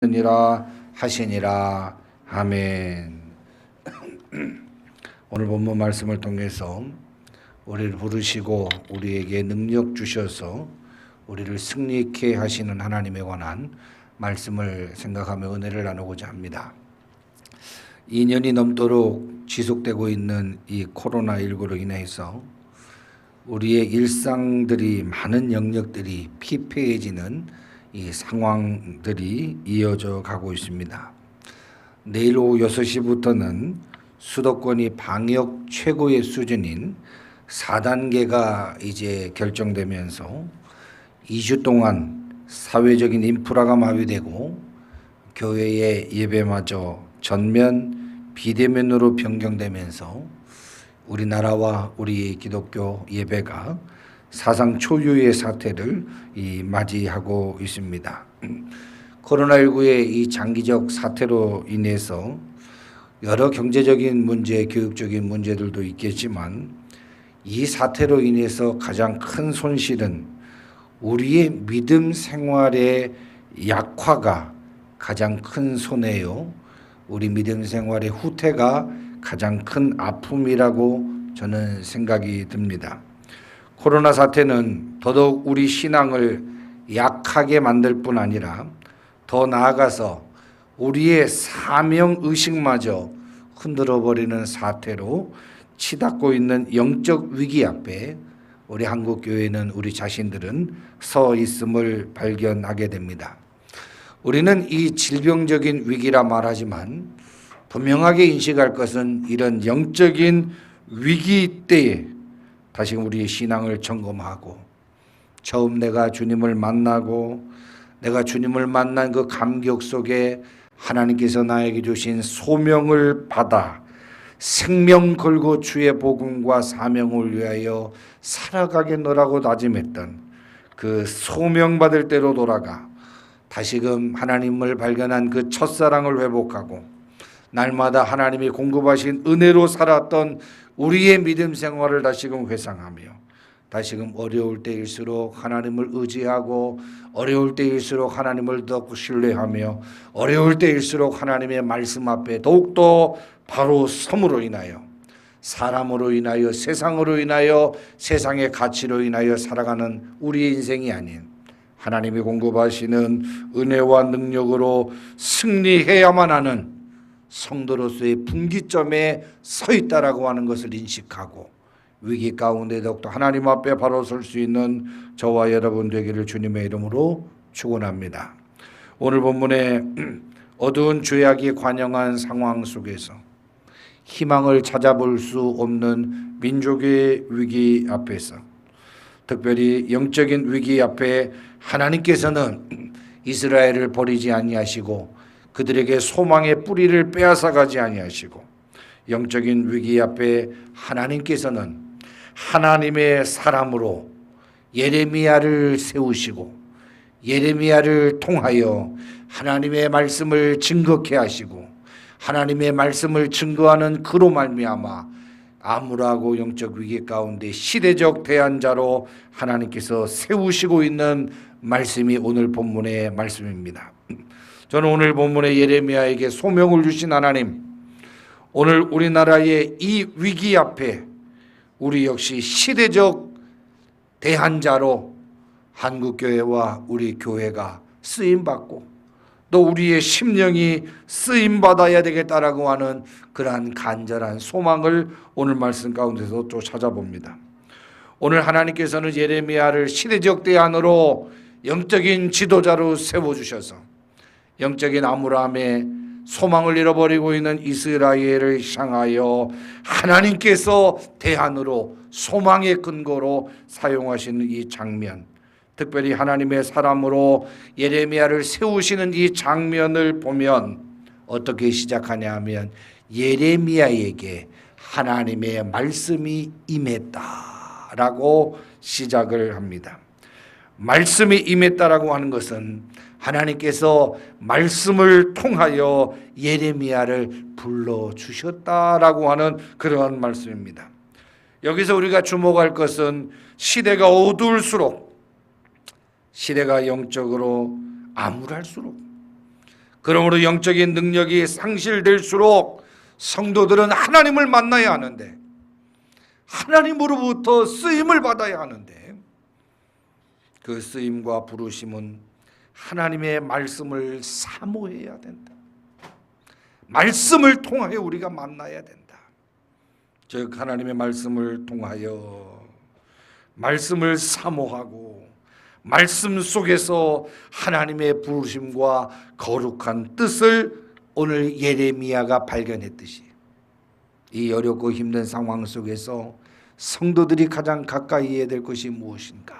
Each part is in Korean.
이라 하시니라. 아멘. 오늘 본문 말씀을 통해서 우리를 부르시고 우리에게 능력 주셔서 우리를 승리케 하시는 하나님에 관한 말씀을 생각하며 은혜를 나누고자 합니다. 2년이 넘도록 지속되고 있는 이 코로나19로 인해서 우리의 일상들이, 많은 영역들이 피폐해지는 이 상황들이 이어져 가고 있습니다. 내일 오후 6시부터는 수도권이 방역 최고의 수준인 4단계가 이제 결정되면서 2주 동안 사회적인 인프라가 마비되고 교회의 예배마저 전면 비대면으로 변경되면서 우리나라와 우리 기독교 예배가 사상 초유의 사태를 맞이하고 있습니다. 코로나19의 이 장기적 사태로 인해서 여러 경제적인 문제, 교육적인 문제들도 있겠지만 이 사태로 인해서 가장 큰 손실은 우리의 믿음 생활의 약화가 가장 큰 손해요. 우리 믿음 생활의 후퇴가 가장 큰 아픔이라고 저는 생각이 듭니다. 코로나 사태는 더더욱 우리 신앙을 약하게 만들 뿐 아니라 더 나아가서 우리의 사명의식마저 흔들어버리는 사태로 치닫고 있는 영적 위기 앞에 우리 한국교회는, 우리 자신들은 서 있음을 발견하게 됩니다. 우리는 이 질병적인 위기라 말하지만 분명하게 인식할 것은 이런 영적인 위기 때에 다시금 우리의 신앙을 점검하고 처음 내가 주님을 만나고 내가 주님을 만난 그 감격 속에 하나님께서 나에게 주신 소명을 받아 생명 걸고 주의 복음과 사명을 위하여 살아가겠노라고 다짐했던 그 소명받을 때로 돌아가 다시금 하나님을 발견한 그 첫사랑을 회복하고 날마다 하나님이 공급하신 은혜로 살았던 우리의 믿음 생활을 다시금 회상하며 다시금 어려울 때일수록 하나님을 의지하고 어려울 때일수록 하나님을 더 신뢰하며 어려울 때일수록 하나님의 말씀 앞에 더욱더 바로 섬으로 인하여 사람으로 인하여 세상으로 인하여 세상의 가치로 인하여 살아가는 우리의 인생이 아닌 하나님이 공급하시는 은혜와 능력으로 승리해야만 하는 성도로서의 분기점에 서 있다라고 하는 것을 인식하고 위기 가운데 더욱더 하나님 앞에 바로 설 수 있는 저와 여러분 되기를 주님의 이름으로 축원합니다. 오늘 본문에 어두운 죄악이 관영한 상황 속에서 희망을 찾아볼 수 없는 민족의 위기 앞에서, 특별히 영적인 위기 앞에 하나님께서는 이스라엘을 버리지 아니하시고 그들에게 소망의 뿌리를 빼앗아가지 아니하시고 영적인 위기 앞에 하나님께서는 하나님의 사람으로 예레미야를 세우시고 예레미야를 통하여 하나님의 말씀을 증거케 하시고 하나님의 말씀을 증거하는 그로 말미암아 암울하고 영적 위기 가운데 시대적 대안자로 하나님께서 세우시고 있는 말씀이 오늘 본문의 말씀입니다. 저는 오늘 본문에 예레미야에게 소명을 주신 하나님, 오늘 우리나라의 이 위기 앞에 우리 역시 시대적 대한자로 한국교회와 우리 교회가 쓰임받고 또 우리의 심령이 쓰임받아야 되겠다라고 하는 그러한 간절한 소망을 오늘 말씀 가운데서 또 찾아봅니다. 오늘 하나님께서는 예레미야를 시대적 대안으로 영적인 지도자로 세워주셔서 영적인 암울함에 소망을 잃어버리고 있는 이스라엘을 향하여 하나님께서 대안으로 소망의 근거로 사용하시는 이 장면, 특별히 하나님의 사람으로 예레미야를 세우시는 이 장면을 보면 어떻게 시작하냐 하면 예레미야에게 하나님의 말씀이 임했다라고 시작을 합니다. 말씀이 임했다라고 하는 것은 하나님께서 말씀을 통하여 예레미야를 불러주셨다라고 하는 그러한 말씀입니다. 여기서 우리가 주목할 것은 시대가 어두울수록, 시대가 영적으로 암울할수록 그러므로 영적인 능력이 상실될수록 성도들은 하나님을 만나야 하는데, 하나님으로부터 쓰임을 받아야 하는데, 그 쓰임과 부르심은 하나님의 말씀을 사모해야 된다. 말씀을 통하여 우리가 만나야 된다. 즉 하나님의 말씀을 통하여 말씀을 사모하고 말씀 속에서 하나님의 부르심과 거룩한 뜻을 오늘 예레미야가 발견했듯이 이 어렵고 힘든 상황 속에서 성도들이 가장 가까이 해야 될 것이 무엇인가?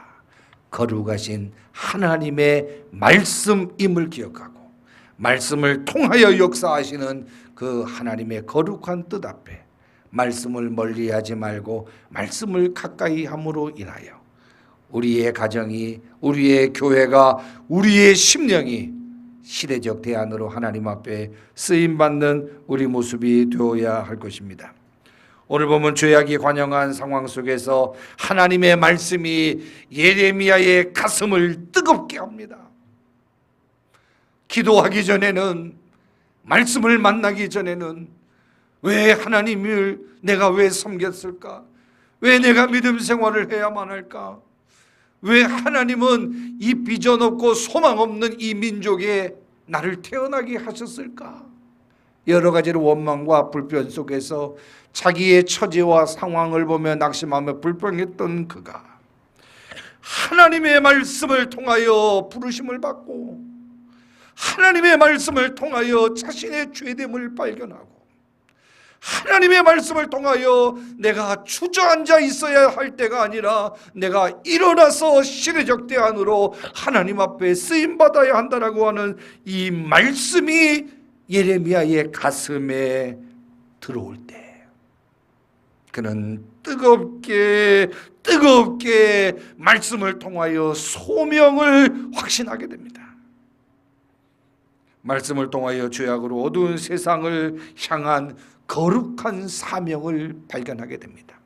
거룩하신 하나님의 말씀임을 기억하고 말씀을 통하여 역사하시는 그 하나님의 거룩한 뜻 앞에 말씀을 멀리하지 말고 말씀을 가까이 함으로 인하여 우리의 가정이, 우리의 교회가, 우리의 심령이 시대적 대안으로 하나님 앞에 쓰임받는 우리 모습이 되어야 할 것입니다. 오늘 보면 죄악이 관영한 상황 속에서 하나님의 말씀이 예레미야의 가슴을 뜨겁게 합니다. 기도하기 전에는, 말씀을 만나기 전에는 왜 하나님을 내가 왜 섬겼을까? 왜 내가 믿음 생활을 해야만 할까? 왜 하나님은 이 비전 없고 소망 없는 이 민족에 나를 태어나게 하셨을까? 여러 가지로 원망과 불평 속에서 자기의 처지와 상황을 보며 낙심하며 불평했던 그가 하나님의 말씀을 통하여 부르심을 받고 하나님의 말씀을 통하여 자신의 죄됨을 발견하고 하나님의 말씀을 통하여 내가 주저앉아 있어야 할 때가 아니라 내가 일어나서 시대적 대안으로 하나님 앞에 쓰임받아야 한다라고 하는 이 말씀이 예레미야의 가슴에 들어올 때 그는 뜨겁게 말씀을 통하여 소명을 확신하게 됩니다. 말씀을 통하여 죄악으로 어두운 세상을 향한 거룩한 사명을 발견하게 됩니다.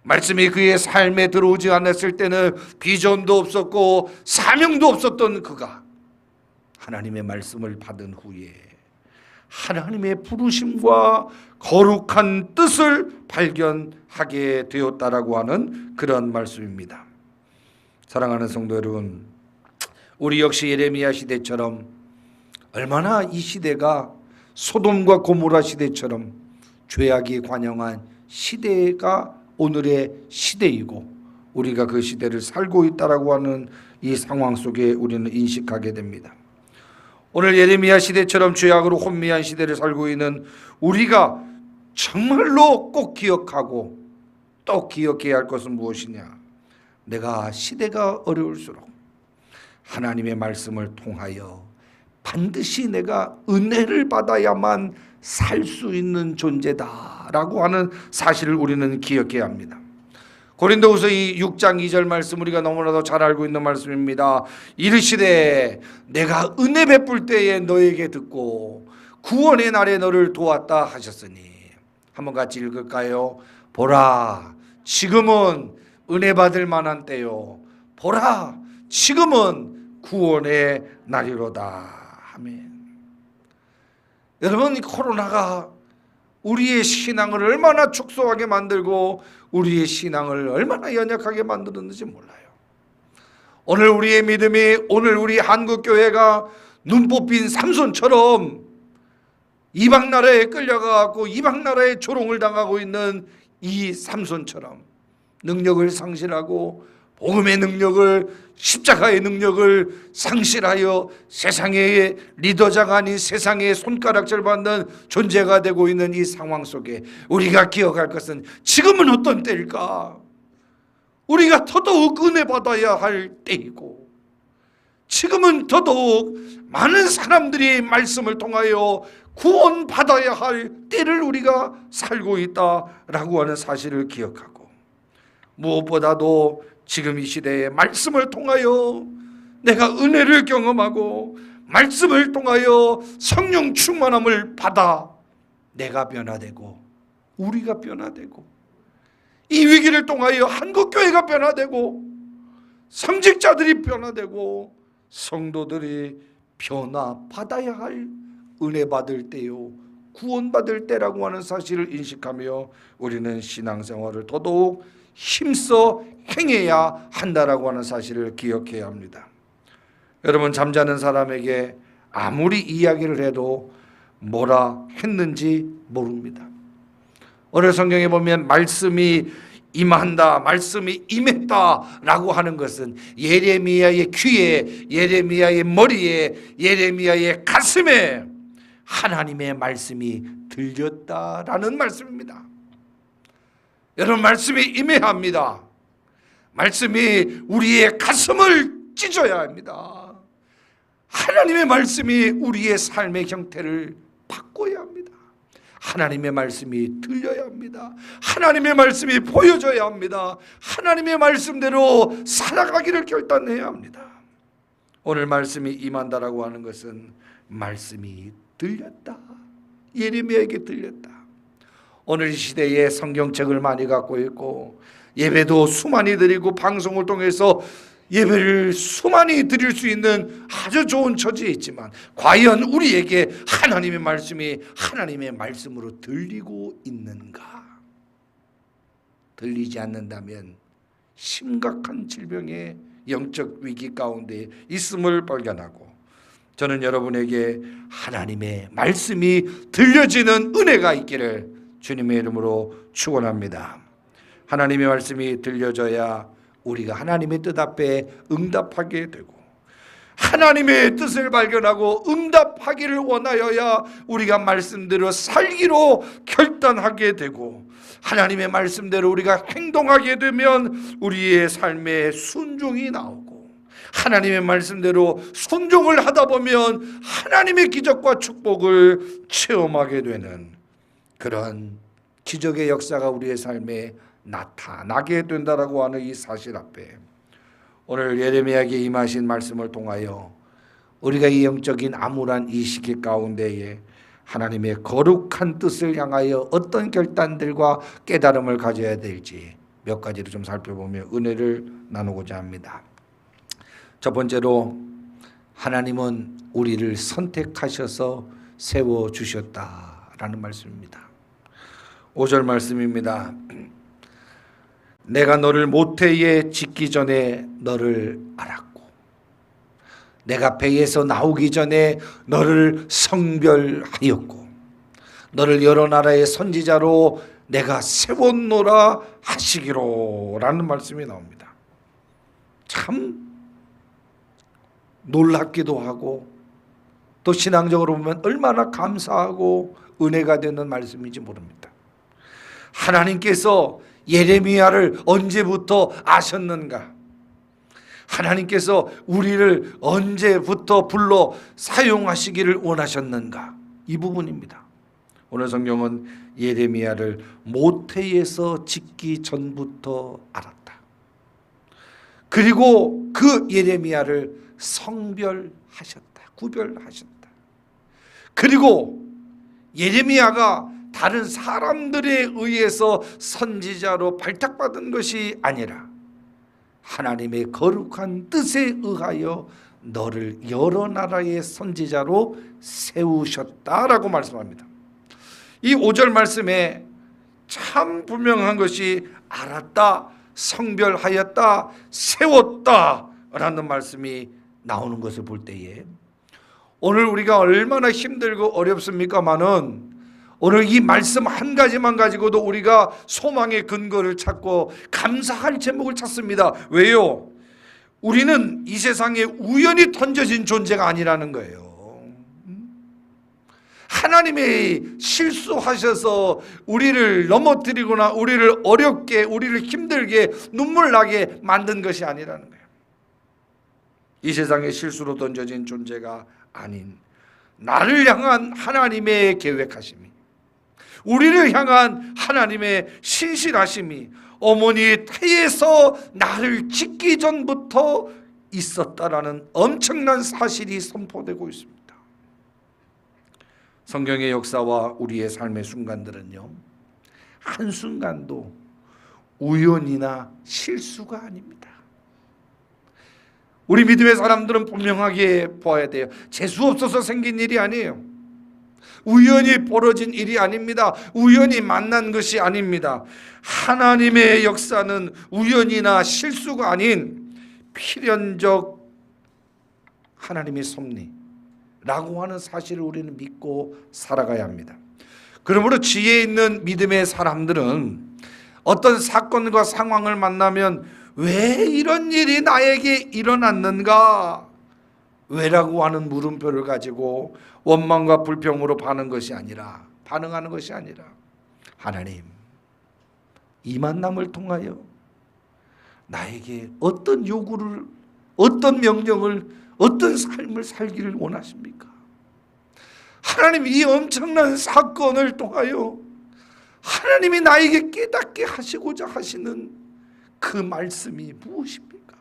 말씀이 그의 삶에 들어오지 않았을 때는 비전도 없었고 사명도 없었던 그가 하나님의 말씀을 받은 후에 하나님의 부르심과 거룩한 뜻을 발견하게 되었다라고 하는 그런 말씀입니다. 사랑하는 성도 여러분, 우리 역시 예레미야 시대처럼 얼마나 이 시대가 소돔과 고모라 시대처럼 죄악이 관영한 시대가 오늘의 시대이고 우리가 그 시대를 살고 있다라고 하는 이 상황 속에 우리는 인식하게 됩니다. 오늘 예레미야 시대처럼 죄악으로 혼미한 시대를 살고 있는 우리가 정말로 꼭 기억하고 또 기억해야 할 것은 무엇이냐? 내가 시대가 어려울수록 하나님의 말씀을 통하여 반드시 내가 은혜를 받아야만 살 수 있는 존재다라고 하는 사실을 우리는 기억해야 합니다. 고린도후서 6장 2절 말씀 우리가 너무나도 잘 알고 있는 말씀입니다. 이르시되 내가 은혜 베풀 때에 너에게 듣고 구원의 날에 너를 도왔다 하셨으니 한번 같이 읽을까요? 보라 지금은 은혜 받을 만한 때요 보라 지금은 구원의 날이로다. 아멘. 여러분, 이 코로나가 우리의 신앙을 얼마나 축소하게 만들고 우리의 신앙을 얼마나 연약하게 만들었는지 몰라요. 오늘 우리의 믿음이, 오늘 우리 한국교회가 눈 뽑힌 삼손처럼 이방 나라에 끌려가고 이방 나라에 조롱을 당하고 있는 이 삼손처럼 능력을 상실하고 복음의 능력을, 십자가의 능력을 상실하여 세상의 리더자가 아닌 세상의 손가락질 받는 존재가 되고 있는 이 상황 속에 우리가 기억할 것은 지금은 어떤 때일까? 우리가 더더욱 은혜 받아야 할 때이고 지금은 더더욱 많은 사람들이 말씀을 통하여 구원받아야 할 때를 우리가 살고 있다라고 하는 사실을 기억하고 무엇보다도 지금 이 시대에 말씀을 통하여 내가 은혜를 경험하고 말씀을 통하여 성령 충만함을 받아 내가 변화되고 우리가 변화되고 이 위기를 통하여 한국교회가 변화되고 성직자들이 변화되고 성도들이 변화받아야 할 은혜 받을 때요, 구원받을 때라고 하는 사실을 인식하며 우리는 신앙생활을 더더욱 힘써 행해야 한다라고 하는 사실을 기억해야 합니다. 여러분, 잠자는 사람에게 아무리 이야기를 해도 뭐라 했는지 모릅니다. 오늘 성경에 보면 말씀이 임한다, 말씀이 임했다라고 하는 것은 예레미야의 귀에, 예레미야의 머리에, 예레미야의 가슴에 하나님의 말씀이 들렸다라는 말씀입니다. 여러분, 말씀이 임해야 합니다. 말씀이 우리의 가슴을 찢어야 합니다. 하나님의 말씀이 우리의 삶의 형태를 바꿔야 합니다. 하나님의 말씀이 들려야 합니다. 하나님의 말씀이 보여져야 합니다. 하나님의 말씀대로 살아가기를 결단해야 합니다. 오늘 말씀이 임한다라고 하는 것은 말씀이 들렸다, 예레미야에게 들렸다. 오늘 이 시대에 성경책을 많이 갖고 있고 예배도 수많이 드리고 방송을 통해서 예배를 수많이 드릴 수 있는 아주 좋은 처지에 있지만 과연 우리에게 하나님의 말씀이 하나님의 말씀으로 들리고 있는가? 들리지 않는다면 심각한 질병의 영적 위기 가운데 있음을 발견하고, 저는 여러분에게 하나님의 말씀이 들려지는 은혜가 있기를 주님의 이름으로 축원합니다. 하나님의 말씀이 들려져야 우리가 하나님의 뜻 앞에 응답하게 되고, 하나님의 뜻을 발견하고 응답하기를 원하여야 우리가 말씀대로 살기로 결단하게 되고, 하나님의 말씀대로 우리가 행동하게 되면 우리의 삶에 순종이 나오고, 하나님의 말씀대로 순종을 하다 보면 하나님의 기적과 축복을 체험하게 되는 그런 기적의 역사가 우리의 삶에 나타나게 된다라고 하는 이 사실 앞에 오늘 예레미야에게 임하신 말씀을 통하여 우리가 이 영적인 암울한 이 시기 가운데에 하나님의 거룩한 뜻을 향하여 어떤 결단들과 깨달음을 가져야 될지 몇 가지를 좀 살펴보며 은혜를 나누고자 합니다. 첫 번째로, 하나님은 우리를 선택하셔서 세워주셨다라는 말씀입니다. 5절 말씀입니다. 내가 너를 모태에 짓기 전에 너를 알았고, 내가 배에서 나오기 전에 너를 성별하였고, 너를 여러 나라의 선지자로 내가 세웠노라 하시기로 라는 말씀이 나옵니다. 참 놀랍기도 하고 또 신앙적으로 보면 얼마나 감사하고 은혜가 되는 말씀인지 모릅니다. 하나님께서 예레미야를 언제부터 아셨는가? 하나님께서 우리를 언제부터 불러 사용하시기를 원하셨는가? 이 부분입니다. 오늘 성경은 예레미야를 모태에서 짓기 전부터 알았다. 그리고 그 예레미야를 성별하셨다. 구별하셨다. 그리고 예레미야가 다른 사람들에 의해서 선지자로 발탁받은 것이 아니라 하나님의 거룩한 뜻에 의하여 너를 여러 나라의 선지자로 세우셨다라고 말씀합니다. 이 5절 말씀에 참 분명한 것이 알았다, 성별하였다, 세웠다라는 말씀이 나오는 것을 볼 때에 오늘 우리가 얼마나 힘들고 어렵습니까마는 오늘 이 말씀 한 가지만 가지고도 우리가 소망의 근거를 찾고 감사할 제목을 찾습니다. 왜요? 우리는 이 세상에 우연히 던져진 존재가 아니라는 거예요. 하나님이 실수하셔서 우리를 넘어뜨리거나 우리를 어렵게, 우리를 힘들게, 눈물 나게 만든 것이 아니라는 거예요. 이 세상에 실수로 던져진 존재가 아닌 나를 향한 하나님의 계획하심이, 우리를 향한 하나님의 신실하심이 어머니 태에서 나를 짓기 전부터 있었다라는 엄청난 사실이 선포되고 있습니다. 성경의 역사와 우리의 삶의 순간들은요, 한순간도 우연이나 실수가 아닙니다. 우리 믿음의 사람들은 분명하게 보아야 돼요. 재수 없어서 생긴 일이 아니에요. 우연히 벌어진 일이 아닙니다. 우연히 만난 것이 아닙니다. 하나님의 역사는 우연이나 실수가 아닌 필연적 하나님의 섭리라고 하는 사실을 우리는 믿고 살아가야 합니다. 그러므로 지혜 있는 믿음의 사람들은 어떤 사건과 상황을 만나면 왜 이런 일이 나에게 일어났는가? 왜라고 하는 물음표를 가지고 원망과 불평으로 반응하는 것이 아니라 하나님, 이 만남을 통하여 나에게 어떤 요구를, 어떤 명령을, 어떤 삶을 살기를 원하십니까? 하나님, 이 엄청난 사건을 통하여 하나님이 나에게 깨닫게 하시고자 하시는 그 말씀이 무엇입니까?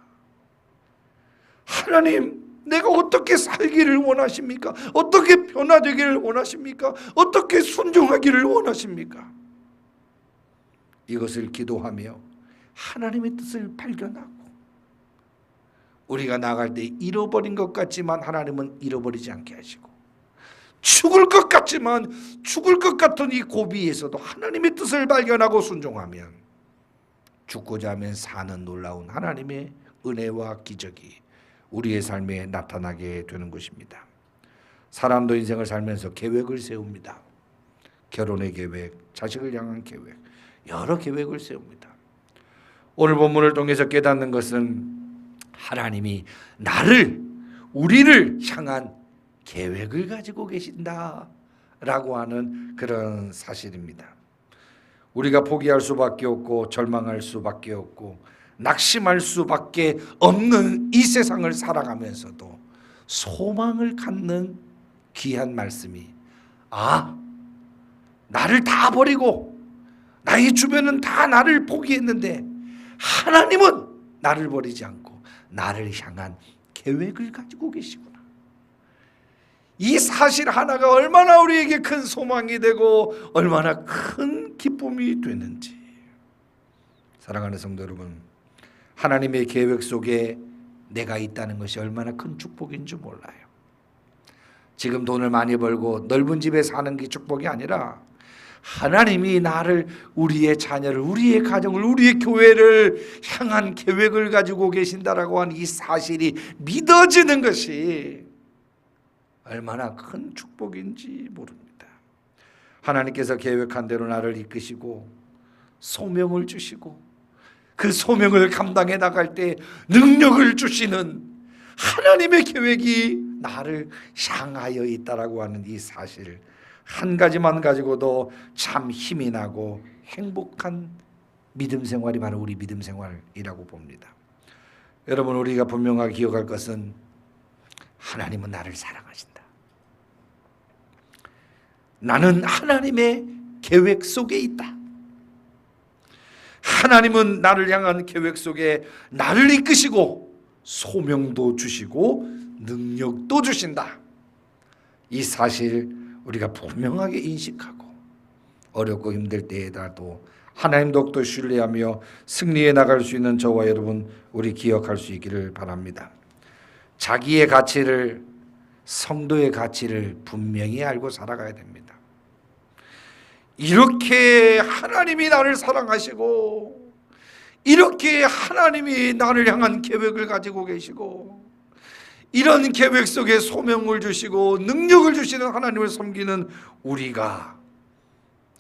하나님, 내가 어떻게 살기를 원하십니까? 어떻게 변화되기를 원하십니까? 어떻게 순종하기를 원하십니까? 이것을 기도하며 하나님의 뜻을 발견하고, 우리가 나갈 때 잃어버린 것 같지만 하나님은 잃어버리지 않게 하시고, 죽을 것 같지만 죽을 것 같은 이 고비에서도 하나님의 뜻을 발견하고 순종하면 죽고자 하면 사는 놀라운 하나님의 은혜와 기적이 우리의 삶에 나타나게 되는 것입니다. 사람도 인생을 살면서 계획을 세웁니다. 결혼의 계획, 자식을 향한 계획, 여러 계획을 세웁니다. 오늘 본문을 통해서 깨닫는 것은 하나님이 우리를 향한 계획을 가지고 계신다라고 하는 그런 사실입니다. 우리가 포기할 수밖에 없고 절망할 수밖에 없고 낙심할 수밖에 없는 이 세상을 살아가면서도 소망을 갖는 귀한 말씀이, 나를 다 버리고 나의 주변은 다 나를 포기했는데 하나님은 나를 버리지 않고 나를 향한 계획을 가지고 계시구나. 이 사실 하나가 얼마나 우리에게 큰 소망이 되고 얼마나 큰 기쁨이 되는지. 사랑하는 성도 여러분, 하나님의 계획 속에 내가 있다는 것이 얼마나 큰 축복인 줄 몰라요. 지금 돈을 많이 벌고 넓은 집에 사는 게 축복이 아니라 하나님이 나를, 우리의 자녀를, 우리의 가정을, 우리의 교회를 향한 계획을 가지고 계신다라고 하는 이 사실이 믿어지는 것이 얼마나 큰 축복인지 모릅니다. 하나님께서 계획한 대로 나를 이끄시고 소명을 주시고 그 소명을 감당해 나갈 때 능력을 주시는 하나님의 계획이 나를 향하여 있다라고 하는 이 사실 한 가지만 가지고도 참 힘이 나고 행복한 믿음 생활이 바로 우리 믿음 생활이라고 봅니다. 여러분, 우리가 분명하게 기억할 것은 하나님은 나를 사랑하신다. 나는 하나님의 계획 속에 있다. 하나님은 나를 향한 계획 속에 나를 이끄시고 소명도 주시고 능력도 주신다. 이 사실 우리가 분명하게 인식하고 어렵고 힘들 때에라도 하나님 독도 신뢰하며 승리해 나갈 수 있는 저와 여러분, 우리 기억할 수 있기를 바랍니다. 자기의 가치를, 성도의 가치를 분명히 알고 살아가야 됩니다. 이렇게 하나님이 나를 사랑하시고 이렇게 하나님이 나를 향한 계획을 가지고 계시고 이런 계획 속에 소명을 주시고 능력을 주시는 하나님을 섬기는 우리가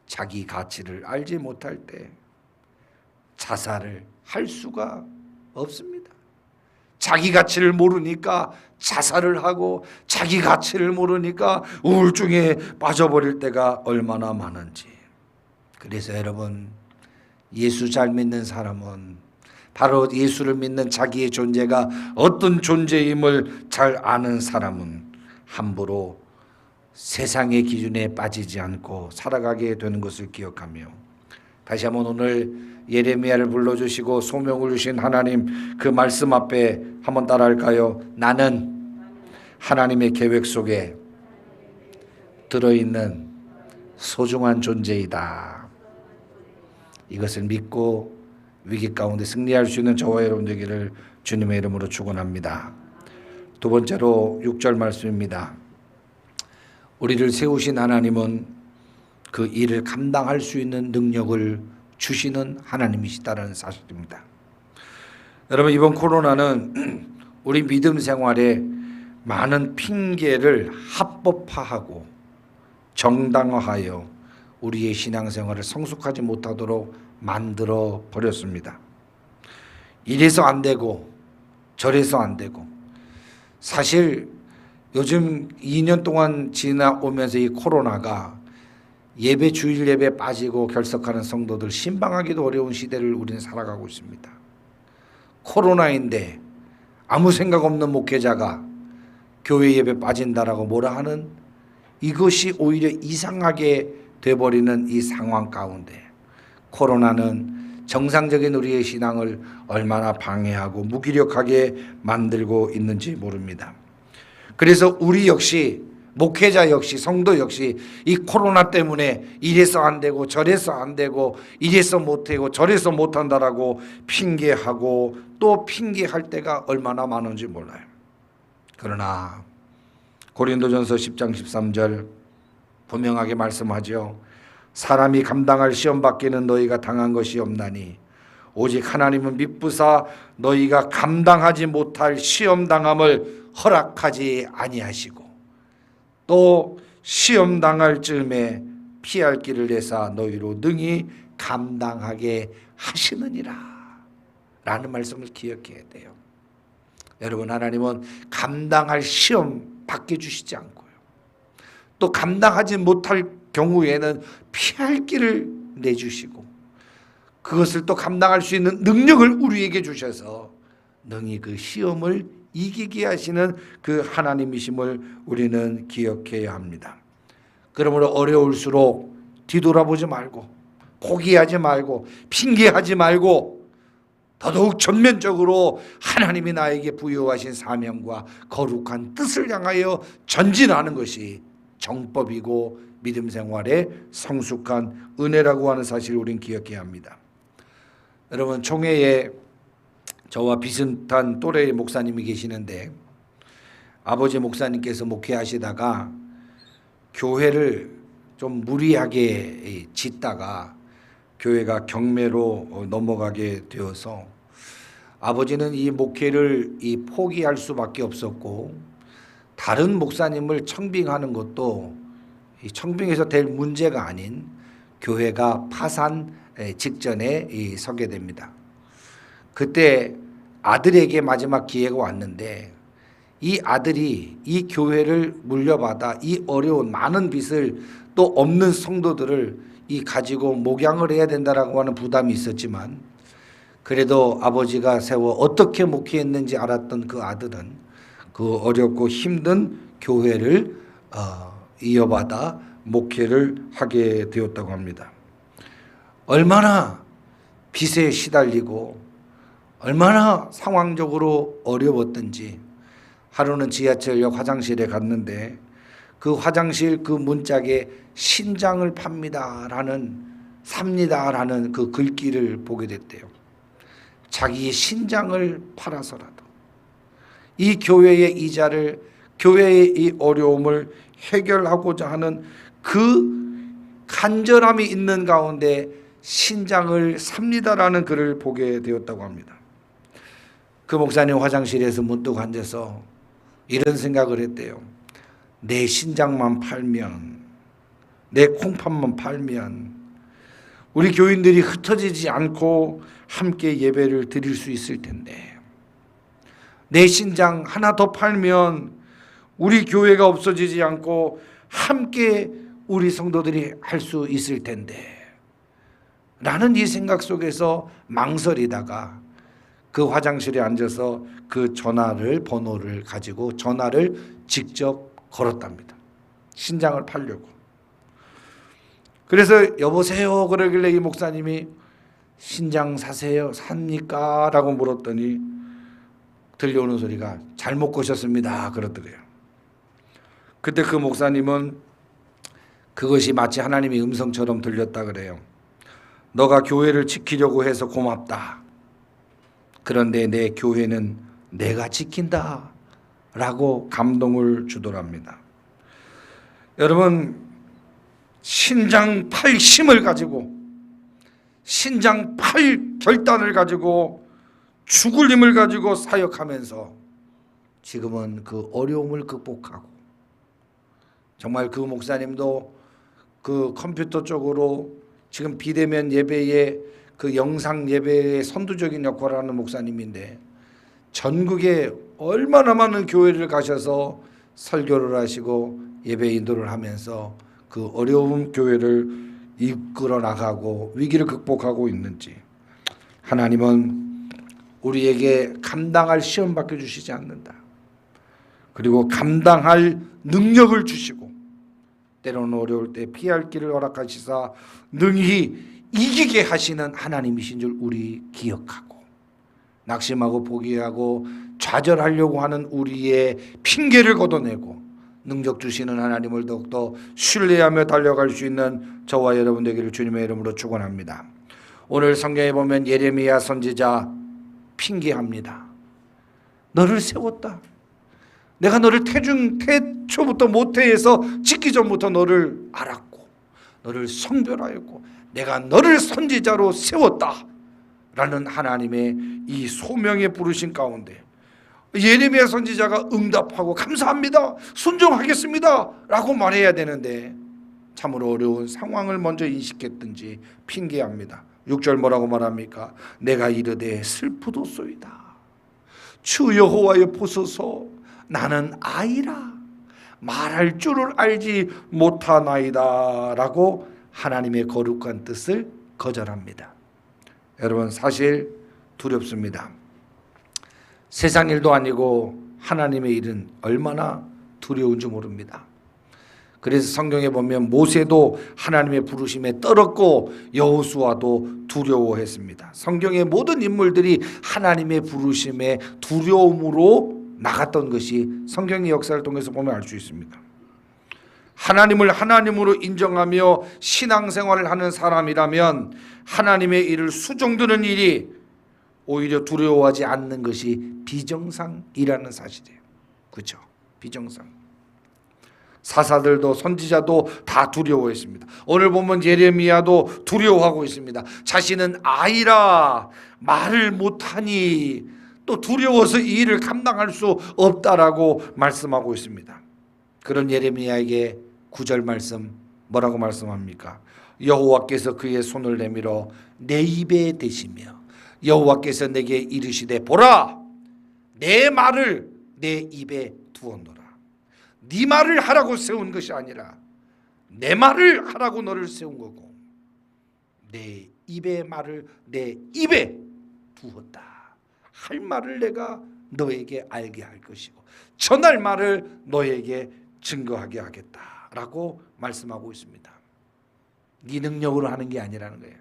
자기 가치를 알지 못할 때 자살을 할 수가 없습니다. 자기 가치를 모르니까 자살을 하고 자기 가치를 모르니까 우울증에 빠져버릴 때가 얼마나 많은지. 그래서 여러분, 예수 잘 믿는 사람은 바로 예수를 믿는 자기의 존재가 어떤 존재임을 잘 아는 사람은 함부로 세상의 기준에 빠지지 않고 살아가게 되는 것을 기억하며, 다시 한번 오늘 예레미야를 불러주시고 소명을 주신 하나님 그 말씀 앞에 한번 따라할까요? 나는 하나님의 계획 속에 들어있는 소중한 존재이다. 이것을 믿고 위기 가운데 승리할 수 있는 저와 여러분 되기를 주님의 이름으로 축원합니다. 두 번째로 6절 말씀입니다. 우리를 세우신 하나님은 그 일을 감당할 수 있는 능력을 주시는 하나님이시다는 사실입니다. 여러분, 이번 코로나는 우리 믿음 생활에 많은 핑계를 합법화하고 정당화하여 우리의 신앙생활을 성숙하지 못하도록 만들어 버렸습니다. 이래서 안 되고 저래서 안 되고, 사실 요즘 2년 동안 지나오면서 이 코로나가 예배, 주일 예배 빠지고 결석하는 성도들 신방하기도 어려운 시대를 우리는 살아가고 있습니다. 코로나인데 아무 생각 없는 목회자가 교회 예배 빠진다라고 뭐라 하는, 이것이 오히려 이상하게 돼버리는 이 상황 가운데 코로나는 정상적인 우리의 신앙을 얼마나 방해하고 무기력하게 만들고 있는지 모릅니다. 그래서 우리 역시, 목회자 역시, 성도 역시 이 코로나 때문에 이래서 안 되고 저래서 안 되고 이래서 못하고 저래서 못한다라고 핑계하고 또 핑계할 때가 얼마나 많은지 몰라요. 그러나 고린도전서 10장 13절 분명하게 말씀하죠. 사람이 감당할 시험 밖에는 너희가 당한 것이 없나니 오직 하나님은 미쁘사 너희가 감당하지 못할 시험 당함을 허락하지 아니하시고 또 시험 당할 즈음에 피할 길을 내사 너희로 능히 감당하게 하시느니라 라는 말씀을 기억해야 돼요. 여러분, 하나님은 감당할 시험 밖에 주시지 않고요, 또 감당하지 못할 경우에는 피할 길을 내주시고 그것을 또 감당할 수 있는 능력을 우리에게 주셔서 능히 그 시험을 이기게 하시는 그 하나님이심을 우리는 기억해야 합니다. 그러므로 어려울수록 뒤돌아보지 말고 포기하지 말고 핑계하지 말고 더더욱 전면적으로 하나님이 나에게 부여하신 사명과 거룩한 뜻을 향하여 전진하는 것이 정법이고 믿음 생활의 성숙한 은혜라고 하는 사실을 우리는 기억해야 합니다. 여러분, 총회에 저와 비슷한 또래의 목사님이 계시는데 아버지 목사님께서 목회하시다가 교회를 좀 무리하게 짓다가 교회가 경매로 넘어가게 되어서 아버지는 이 목회를 포기할 수밖에 없었고 다른 목사님을 청빙하는 것도 청빙해서 될 문제가 아닌 교회가 파산 직전에 서게 됩니다. 그때 아들에게 마지막 기회가 왔는데 이 아들이 이 교회를 물려받아 이 어려운 많은 빚을 또 없는 성도들을 가지고 목양을 해야 된다라고 하는 부담이 있었지만 그래도 아버지가 세워 어떻게 목회했는지 알았던 그 아들은 그 어렵고 힘든 교회를 이어받아 목회를 하게 되었다고 합니다. 얼마나 빚에 시달리고 얼마나 상황적으로 어려웠던지 하루는 지하철역 화장실에 갔는데 그 화장실 그 문짝에 신장을 삽니다라는 그 글귀를 보게 됐대요. 자기의 신장을 팔아서라도 이 교회의 이자를, 교회의 이 어려움을 해결하고자 하는 그 간절함이 있는 가운데 신장을 삽니다라는 글을 보게 되었다고 합니다. 그 목사님 화장실에서 문득 앉아서 이런 생각을 했대요. 내 신장만 팔면, 내 콩팥만 팔면 우리 교인들이 흩어지지 않고 함께 예배를 드릴 수 있을 텐데, 내 신장 하나 더 팔면 우리 교회가 없어지지 않고 함께 우리 성도들이 할 수 있을 텐데 라는 이 생각 속에서 망설이다가 그 화장실에 앉아서 그 번호를 가지고 전화를 직접 걸었답니다. 신장을 팔려고. 그래서 여보세요 그러길래 이 목사님이 신장 삽니까? 라고 물었더니 들려오는 소리가 잘못 거셨습니다 그러더래요. 그때 그 목사님은 그것이 마치 하나님의 음성처럼 들렸다 그래요. 너가 교회를 지키려고 해서 고맙다. 그런데 내 교회는 내가 지킨다 라고 감동을 주더랍니다. 여러분, 신장 팔심을 가지고, 신장 팔 결단을 가지고, 죽을 힘을 가지고 사역하면서 지금은 그 어려움을 극복하고, 정말 그 목사님도 그 컴퓨터 쪽으로 지금 비대면 예배의 그 영상 예배의 선두적인 역할을 하는 목사님인데, 전국에 얼마나 많은 교회를 가셔서 설교를 하시고 예배 인도를 하면서 그 어려운 교회를 이끌어 나가고 위기를 극복하고 있는지, 하나님은 우리에게 감당할 시험 맡겨주시지 않는다. 그리고 감당할 능력을 주시고, 때로는 어려울 때 피할 길을 허락하시사 능히 이기게 하시는 하나님이신 줄 우리 기억하고, 낙심하고 포기하고 좌절하려고 하는 우리의 핑계를 걷어내고 능력 주시는 하나님을 더욱더 신뢰하며 달려갈 수 있는 저와 여러분 되기를 주님의 이름으로 축원합니다. 오늘 성경에 보면 예레미야 선지자 핑계합니다. 너를 세웠다. 내가 너를 태초부터 모태에서 짓기 전부터 너를 알았고 너를 성별하였고 내가 너를 선지자로 세웠다 라는 하나님의 이 소명에 부르신 가운데 예레미야 선지자가 응답하고 감사합니다, 순종하겠습니다 라고 말해야 되는데 참으로 어려운 상황을 먼저 인식했든지 핑계합니다. 6절 뭐라고 말합니까? 내가 이르되 슬프도소이다. 주 여호와여 보소서, 나는 아이라 말할 줄을 알지 못하나이다 라고 하나님의 거룩한 뜻을 거절합니다. 여러분, 사실 두렵습니다. 세상 일도 아니고 하나님의 일은 얼마나 두려운지 모릅니다. 그래서 성경에 보면 모세도 하나님의 부르심에 떨었고 여호수아도 두려워했습니다. 성경의 모든 인물들이 하나님의 부르심에 두려움으로 나갔던 것이 성경의 역사를 통해서 보면 알 수 있습니다. 하나님을 하나님으로 인정하며 신앙생활을 하는 사람이라면 하나님의 일을 수종드는 일이 오히려 두려워하지 않는 것이 비정상이라는 사실이에요. 그렇죠? 비정상. 사사들도 선지자도 다 두려워했습니다. 오늘 보면 예레미야도 두려워하고 있습니다. 자신은 아이라 말을 못하니 또 두려워서 이 일을 감당할 수 없다라고 말씀하고 있습니다. 그런 예레미야에게 9절 말씀 뭐라고 말씀합니까? 여호와께서 그의 손을 내밀어 내 입에 대시며 여호와께서 내게 이르시되 보라, 내 말을 내 입에 두었노라. 네 말을 하라고 세운 것이 아니라 내 말을 하라고 너를 세운 거고 내 입의 말을 내 입에 두었다. 할 말을 내가 너에게 알게 할 것이고 전할 말을 너에게 증거하게 하겠다라고 말씀하고 있습니다. 네 능력으로 하는 게 아니라는 거예요.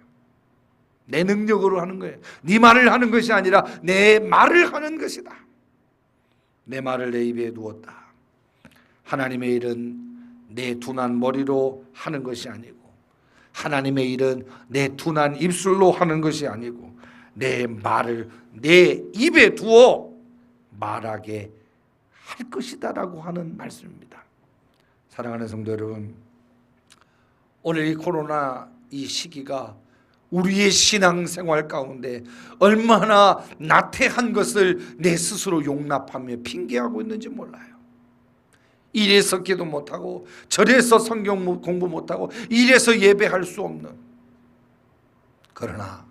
내 능력으로 하는 거예요. 네 말을 하는 것이 아니라 내 말을 하는 것이다. 내 말을 내 입에 두었다. 하나님의 일은 내 둔한 머리로 하는 것이 아니고 하나님의 일은 내 둔한 입술로 하는 것이 아니고 내 말을 내 입에 두어 말하게 할 것이다 라고 하는 말씀입니다. 사랑하는 성도 여러분, 오늘 이 코로나 이 시기가 우리의 신앙생활 가운데 얼마나 나태한 것을 내 스스로 용납하며 핑계하고 있는지 몰라요. 이래서 기도 못하고 저래서 성경 공부 못하고 이래서 예배할 수 없는, 그러나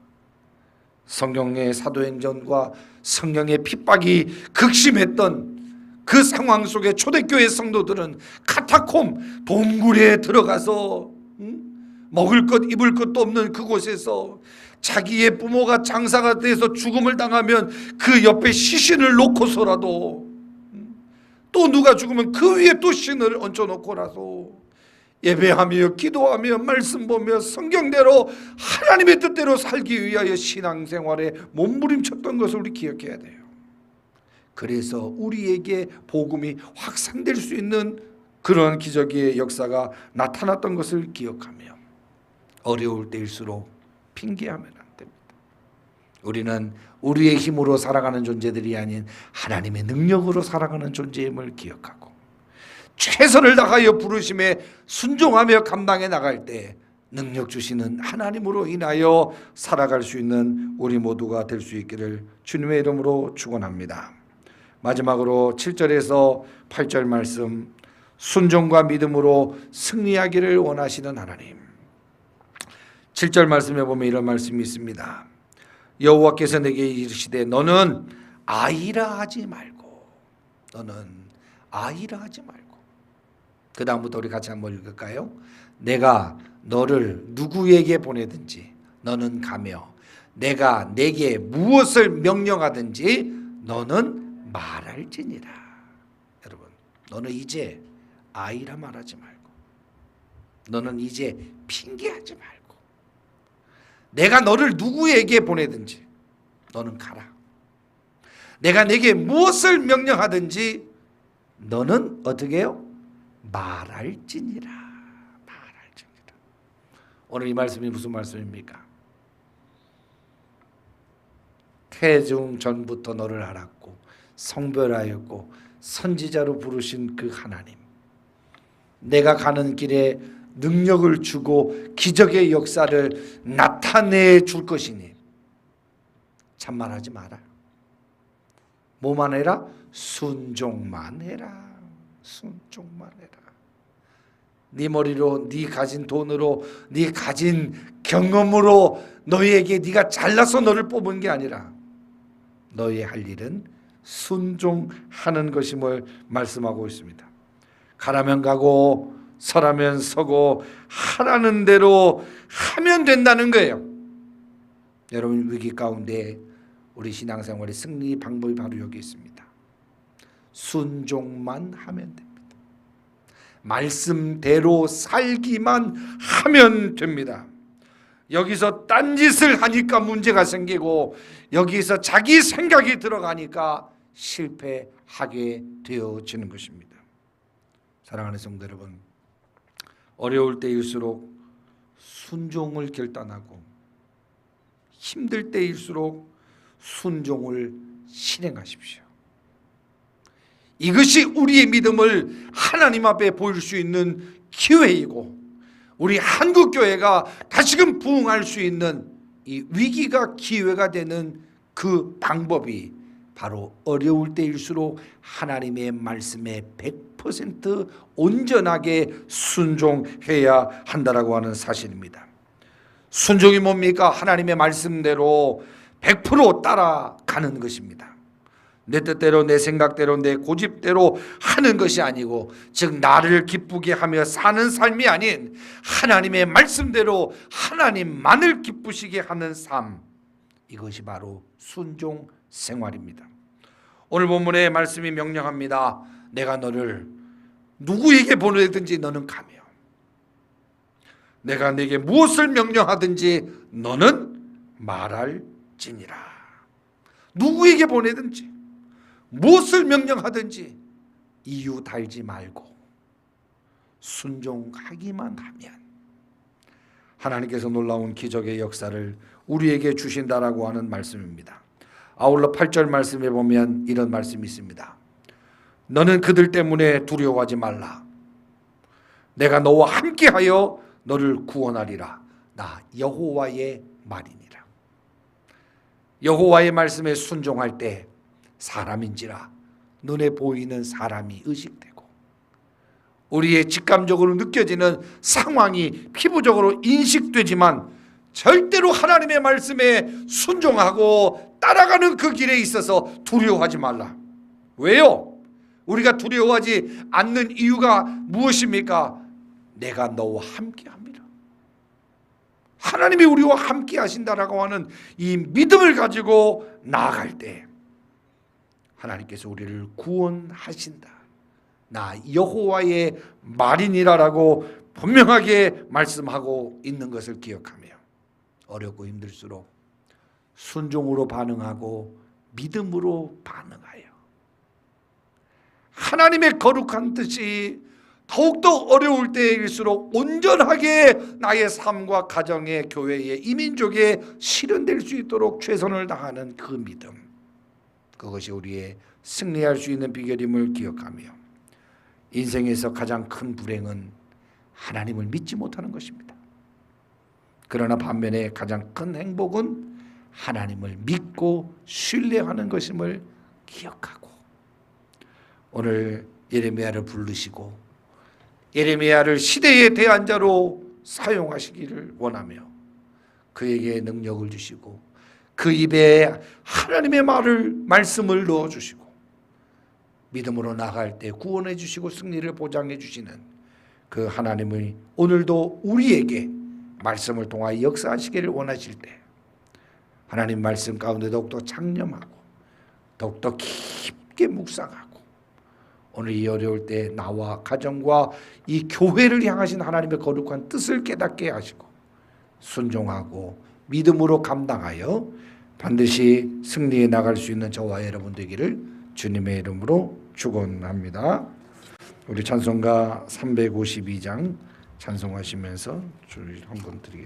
성경의 사도행전과 성령의 핍박이 극심했던 그 상황 속에 초대교회 성도들은 카타콤 동굴에 들어가서 먹을 것 입을 것도 없는 그곳에서 자기의 부모가 장사가 돼서 죽음을 당하면 그 옆에 시신을 놓고서라도 또 누가 죽으면 그 위에 또 신을 얹혀놓고라도 예배하며 기도하며 말씀 보며 성경대로 하나님의 뜻대로 살기 위하여 신앙생활에 몸부림쳤던 것을 우리 기억해야 돼요. 그래서 우리에게 복음이 확산될 수 있는 그런 기적의 역사가 나타났던 것을 기억하며 어려울 때일수록 핑계하면 안 됩니다. 우리는 우리의 힘으로 살아가는 존재들이 아닌 하나님의 능력으로 살아가는 존재임을 기억하고 최선을 다하여 부르심에 순종하며 감당해 나갈 때 능력 주시는 하나님으로 인하여 살아갈 수 있는 우리 모두가 될 수 있기를 주님의 이름으로 축원합니다. 마지막으로 7절에서 8절 말씀, 순종과 믿음으로 승리하기를 원하시는 하나님. 7절 말씀에 보면 이런 말씀이 있습니다. 여호와께서 내게 이르시되 너는 아이라 하지 말고, 너는 아이라 하지 말고. 그 다음부터 우리 같이 한번 읽을까요? 내가 너를 누구에게 보내든지 너는 가며 내가 내게 무엇을 명령하든지 너는 말할지니라. 여러분, 너는 이제 아이라 말하지 말고, 너는 이제 핑계하지 말고, 내가 너를 누구에게 보내든지 너는 가라. 내가 내게 무엇을 명령하든지 너는 어떻게 해요? 말할지니라. 말할지니라. 오늘 이 말씀이 무슨 말씀입니까? 태중 전부터 너를 알았고 성별하였고 선지자로 부르신 그 하나님, 내가 가는 길에 능력을 주고 기적의 역사를 나타내 줄 것이니 참말하지 마라. 뭐만 해라? 순종만 해라. 순종만 해라. 네 머리로, 네 가진 돈으로, 네 가진 경험으로 너희에게 네가 잘나서 너를 뽑은 게 아니라 너희 할 일은 순종하는 것임을 말씀하고 있습니다. 가라면 가고 서라면 서고 하라는 대로 하면 된다는 거예요. 여러분, 위기 가운데 우리 신앙생활의 승리 방법이 바로 여기 있습니다. 순종만 하면 됩니다. 말씀대로 살기만 하면 됩니다. 여기서 딴짓을 하니까 문제가 생기고 여기서 자기 생각이 들어가니까 실패하게 되어지는 것입니다. 사랑하는 성도 여러분, 어려울 때일수록 순종을 결단하고 힘들 때일수록 순종을 실행하십시오. 이것이 우리의 믿음을 하나님 앞에 보일 수 있는 기회이고 우리 한국교회가 다시금 부흥할 수 있는 이 위기가 기회가 되는 그 방법이 바로 어려울 때일수록 하나님의 말씀에 100% 온전하게 순종해야 한다라고 하는 사실입니다. 순종이 뭡니까? 하나님의 말씀대로 100% 따라가는 것입니다. 내 뜻대로, 내 생각대로, 내 고집대로 하는 것이 아니고, 즉 나를 기쁘게 하며 사는 삶이 아닌 하나님의 말씀대로 하나님만을 기쁘시게 하는 삶, 이것이 바로 순종 생활입니다. 오늘 본문의 말씀이 명령합니다. 내가 너를 누구에게 보내든지 너는 가며 내가 네게 무엇을 명령하든지 너는 말할지니라. 누구에게 보내든지 무엇을 명령하든지 이유 달지 말고 순종하기만 하면 하나님께서 놀라운 기적의 역사를 우리에게 주신다라고 하는 말씀입니다. 아울러 8절 말씀에 보면 이런 말씀이 있습니다. 너는 그들 때문에 두려워하지 말라. 내가 너와 함께하여 너를 구원하리라. 나 여호와의 말이니라. 여호와의 말씀에 순종할 때 사람인지라 눈에 보이는 사람이 의식되고 우리의 직감적으로 느껴지는 상황이 피부적으로 인식되지만 절대로 하나님의 말씀에 순종하고 따라가는 그 길에 있어서 두려워하지 말라. 왜요? 우리가 두려워하지 않는 이유가 무엇입니까? 내가 너와 함께합니다. 하나님이 우리와 함께 하신다라고 하는 이 믿음을 가지고 나아갈 때 하나님께서 우리를 구원하신다. 나 여호와의 말이니라라고 분명하게 말씀하고 있는 것을 기억하며 어렵고 힘들수록 순종으로 반응하고 믿음으로 반응하여 하나님의 거룩한 뜻이 더욱더 어려울 때일수록 온전하게 나의 삶과 가정의 교회의 이민족에 실현될 수 있도록 최선을 다하는 그 믿음, 그것이 우리의 승리할 수 있는 비결임을 기억하며 인생에서 가장 큰 불행은 하나님을 믿지 못하는 것입니다. 그러나 반면에 가장 큰 행복은 하나님을 믿고 신뢰하는 것임을 기억하고 오늘 예레미야를 부르시고 예레미야를 시대의 대안자로 사용하시기를 원하며 그에게 능력을 주시고 그 입에 하나님의 말씀을 넣어주시고 믿음으로 나갈 때 구원해 주시고 승리를 보장해 주시는 그 하나님의 오늘도 우리에게 말씀을 통하여 역사하시기를 원하실 때 하나님 말씀 가운데 더욱더 장념하고 더욱더 깊게 묵상하고 오늘 이 어려울 때 나와 가정과 이 교회를 향하신 하나님의 거룩한 뜻을 깨닫게 하시고 순종하고 믿음으로 감당하여 반드시 승리해 나갈 수 있는 저와 여러분 되기를 주님의 이름으로 축원합니다. 우리 찬송가 352장 찬송하시면서 주일 한번 드리겠습니다.